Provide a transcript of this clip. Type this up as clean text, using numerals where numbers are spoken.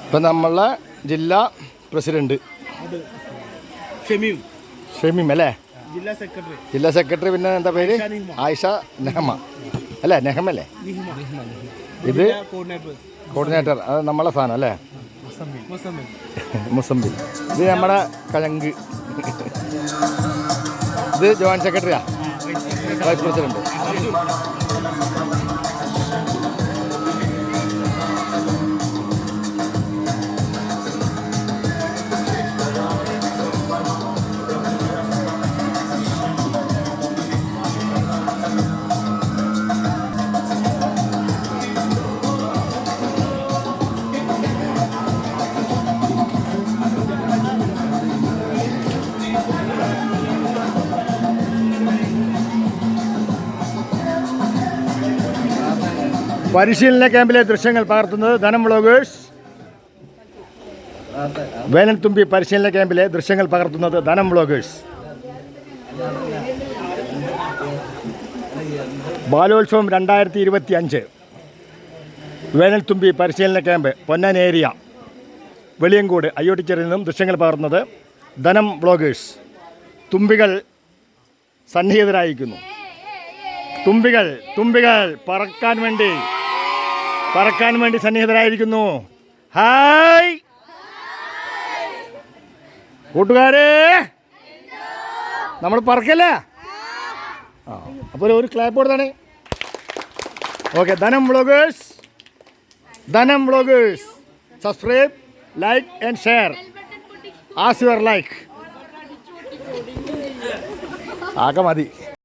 ഇപ്പം നമ്മളെ ജില്ലാ പ്രസിഡന്റ് ഷമീം അല്ലേ, ജില്ലാ സെക്രട്ടറി. പിന്നെ എന്താ പേര്? ആയിഷ നെഹമ അല്ലേ? നെഹമല്ലേ? ഇത് കോർഡിനേറ്റർ. അത് നമ്മളെ സാധനം അല്ലേ? മുസമ്മിൽ. ഇത് നമ്മുടെ കഴങ്ക്. ഇത് ജോയിന്റ് സെക്രട്ടറിയാ, വൈസ് പ്രസിഡന്റ്. പരിശീലന ക്യാമ്പിലെ ദൃശ്യങ്ങൾ പകർത്തുന്നത് ധനം വ്ളോഗേഴ്സ്. വേനൽത്തുമ്പി പരിശീലന ക്യാമ്പിലെ ദൃശ്യങ്ങൾ പകർത്തുന്നത് ധനം വ്ളോഗേഴ്സ്. ബാലോത്സവം 2025 വേനൽത്തുമ്പി പരിശീലന ക്യാമ്പ് പൊന്നാനി ഏരിയ വെളിയങ്കോട് അയ്യോട്ടിച്ചേരിൽ നിന്നും ദൃശ്യങ്ങൾ പകർത്തുന്നത് ധനം വ്ളോഗേഴ്സ്. തുമ്പികൾ സന്നിഹിതരായിരിക്കുന്നു. തുമ്പികൾ പറക്കാൻ വേണ്ടി സന്നിഹിതരായിരിക്കുന്നു. ഹായ് കൂട്ടുകാരെ, നമ്മൾ പറക്കല്ലേ? അപ്പോൾ ഒരു ക്ലാപ്പ് കൊടുത്താണ്. ഓക്കെ, ധനം vloggers subscribe, like and share as your like. ആകെ മതി.